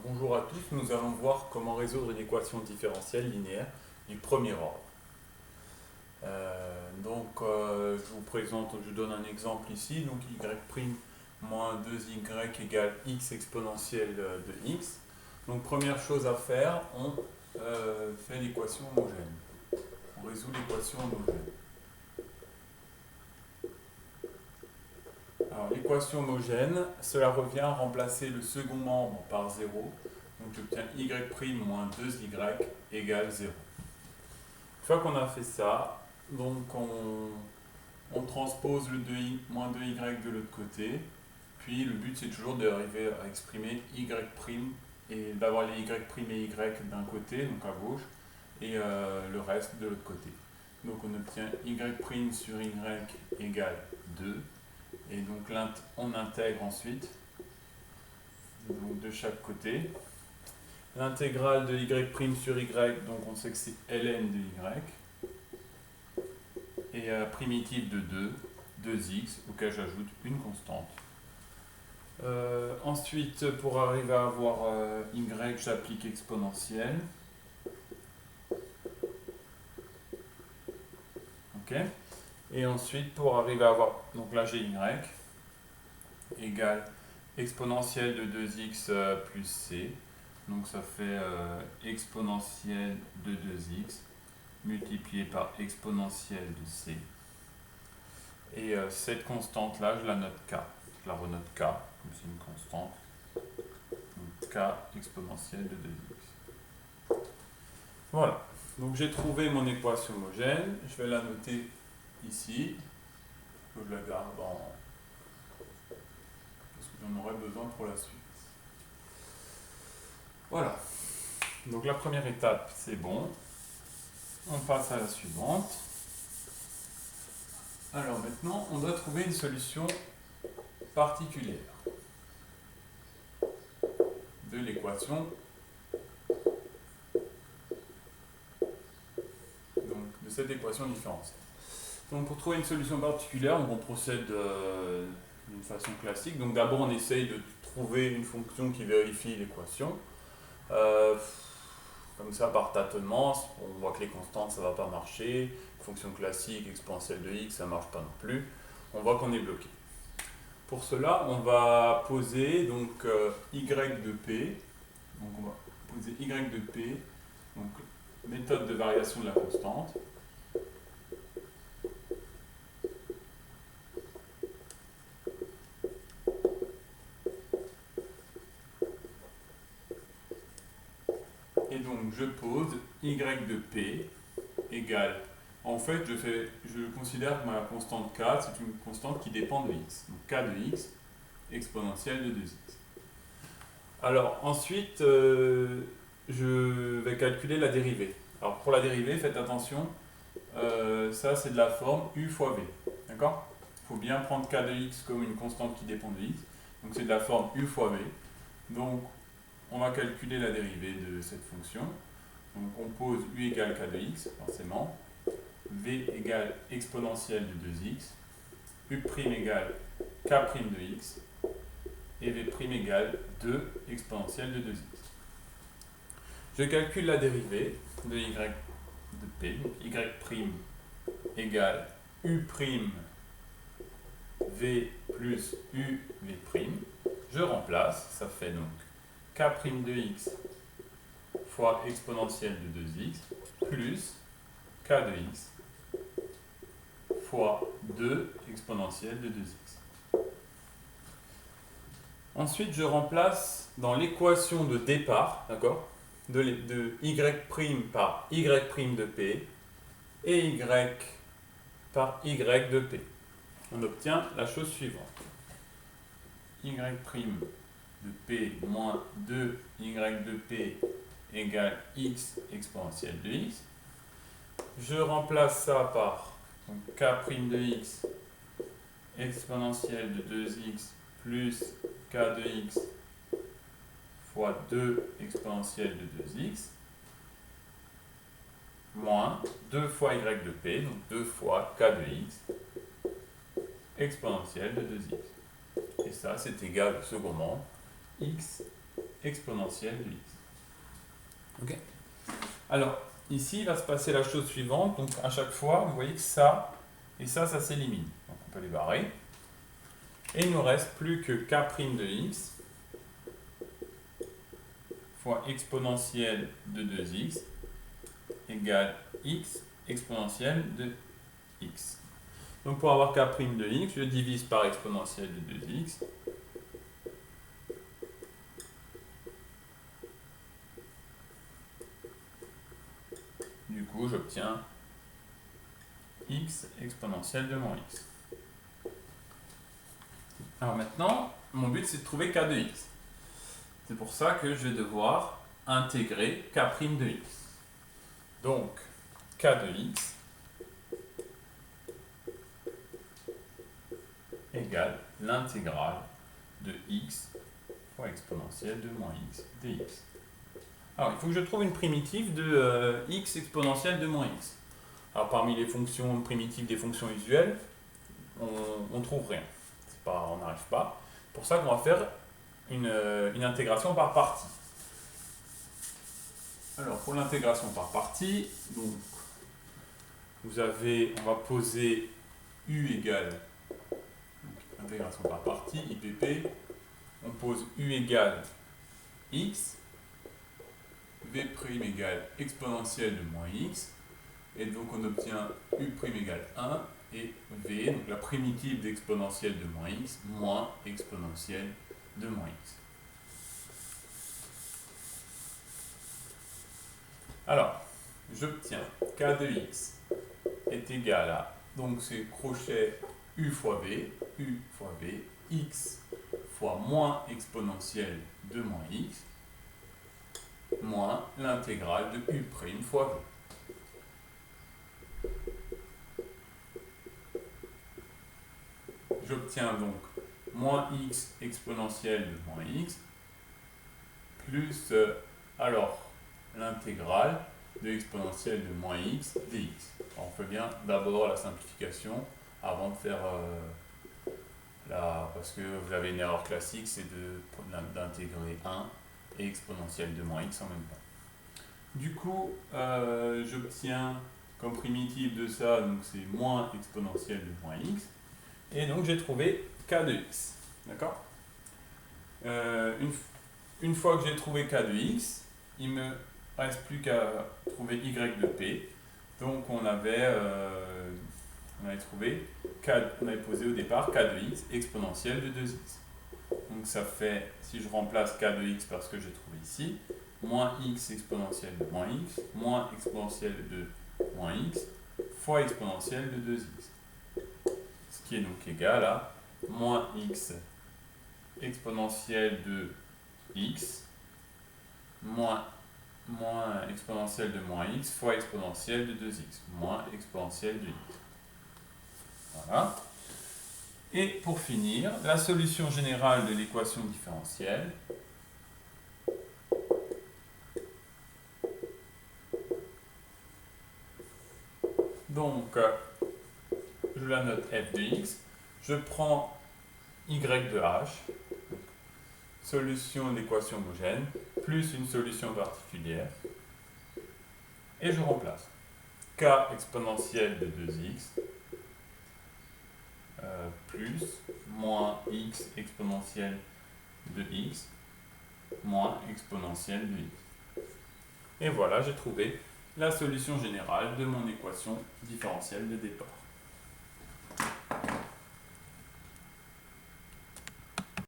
Bonjour à tous, nous allons voir comment résoudre une équation différentielle linéaire du premier ordre. Je vous présente, je donne un exemple ici, donc y' moins 2y égale x exponentielle de x. Donc première chose à faire, on fait l'équation homogène. On résout l'équation homogène. Alors l'équation homogène, cela revient à remplacer le second membre par 0. Donc j'obtiens y' moins 2y égale 0. Une fois qu'on a fait ça, donc on transpose le 2y, moins 2y de l'autre côté. Puis le but c'est toujours d'arriver à exprimer y' et d'avoir les y' et y d'un côté, donc à gauche, et le reste de l'autre côté. Donc on obtient y' sur y égale 2. Et donc on intègre ensuite donc de chaque côté. L'intégrale de y' sur y, donc on sait que c'est ln de y. Et primitive de 2x, auquel j'ajoute une constante. Ensuite, pour arriver à avoir y, j'applique exponentielle. Ok. Et ensuite, pour arriver à avoir, donc là j'ai y, égale exponentielle de 2x plus c. Donc ça fait exponentielle de 2x multiplié par exponentielle de c. Et cette constante-là, je la note k. Je la renote k, comme c'est une constante. Donc k exponentielle de 2x. Voilà. Donc j'ai trouvé mon équation homogène. Je vais la noter ici. Je la garde en... parce que j'en aurai besoin pour la suite. Voilà. Donc la première étape, c'est bon. On passe à la suivante. Alors maintenant, on doit trouver une solution particulière de l'équation, donc de cette équation différentielle. Donc pour trouver une solution particulière, on procède d'une façon classique. Donc d'abord, on essaye de trouver une fonction qui vérifie l'équation. Comme ça, par tâtonnement, on voit que les constantes, ça ne va pas marcher. Fonction classique, exponentielle de x, ça ne marche pas non plus. On voit qu'on est bloqué. Pour cela, on va poser donc y de p. Donc on va poser y de p, donc méthode de variation de la constante. Et donc je pose y de p égale, en fait je considère que ma constante k c'est une constante qui dépend de x. Donc k de x exponentielle de 2x. Alors ensuite je vais calculer la dérivée. Alors pour la dérivée, faites attention, ça c'est de la forme u fois v. D'accord? Il faut bien prendre k de x comme une constante qui dépend de x. Donc c'est de la forme u fois v. Donc on va calculer la dérivée de cette fonction. Donc on pose u égale k de x, forcément. V égale exponentielle de 2x. U' égale k' de x. Et V' égale 2 exponentielle de 2x. Je calcule la dérivée de y de p. Donc y' égale u' v plus u v'. Je remplace, ça fait donc k' de x fois exponentielle de 2x plus k de x fois 2 exponentielle de 2x. Ensuite, je remplace dans l'équation de départ, d'accord, de y' par y' de p et y par y de p. On obtient la chose suivante. Y' de p moins 2y de p égale x exponentielle de x. Je remplace ça par donc, k' de x exponentielle de 2x plus k de x fois 2 exponentielle de 2x moins 2 fois y de p, donc 2 fois k de x exponentielle de 2x. Et ça, c'est égal au second membre, x exponentielle de x. Ok. Alors, ici, il va se passer la chose suivante. Donc, à chaque fois, vous voyez que ça et ça s'élimine. Donc, on peut les barrer. Et il ne nous reste plus que k' de x fois exponentielle de 2x égale x exponentielle de x. Donc, pour avoir k' de x, je divise par exponentielle de 2x. Du coup, j'obtiens x exponentielle de moins x. Alors maintenant, mon but c'est de trouver k de x. C'est pour ça que je vais devoir intégrer k' de x. Donc, k de x égale l'intégrale de x fois exponentielle de moins x dx. Alors, il faut que je trouve une primitive de x exponentielle de moins x. Alors, parmi les fonctions primitives des fonctions usuelles, on ne trouve rien. On n'arrive pas. C'est pour ça qu'on va faire une intégration par partie. Alors, pour l'intégration par partie, donc, on va poser u égale, donc, intégration par partie, IPP, on pose u égale x, v' égale exponentielle de moins x, et donc on obtient u' égale 1, et v, donc la primitive d'exponentielle de moins x, moins exponentielle de moins x. Alors, j'obtiens k de x est égal à, donc c'est crochet u fois v, x fois moins exponentielle de moins x, moins l'intégrale de u' fois v. J'obtiens donc moins x exponentielle de moins x, plus, alors, l'intégrale de exponentielle de moins x dx. On fait bien d'abord la simplification avant de faire parce que vous avez une erreur classique, c'est d'intégrer 1 et exponentielle de moins x en même temps. Du coup, j'obtiens comme primitive de ça, donc c'est moins exponentielle de moins x, et donc j'ai trouvé k de x. D'accord? Une fois que j'ai trouvé k de x, il me reste plus qu'à trouver y de p. Donc on avait trouvé on avait posé au départ k de x exponentielle de 2x. Donc ça fait, si je remplace k de x par ce que j'ai trouvé ici, moins x exponentielle de moins x, moins exponentielle de moins x, fois exponentielle de 2x. Ce qui est donc égal à moins x exponentielle de x, moins exponentielle de moins x fois exponentielle de 2x, moins exponentielle de x. Voilà. Et pour finir, la solution générale de l'équation différentielle. Donc, je la note f de x, je prends y de h, solution de l'équation homogène, plus une solution particulière, et je remplace k exponentielle de 2x plus moins x exponentielle de x moins exponentielle de x. Et voilà, j'ai trouvé la solution générale de mon équation différentielle de départ.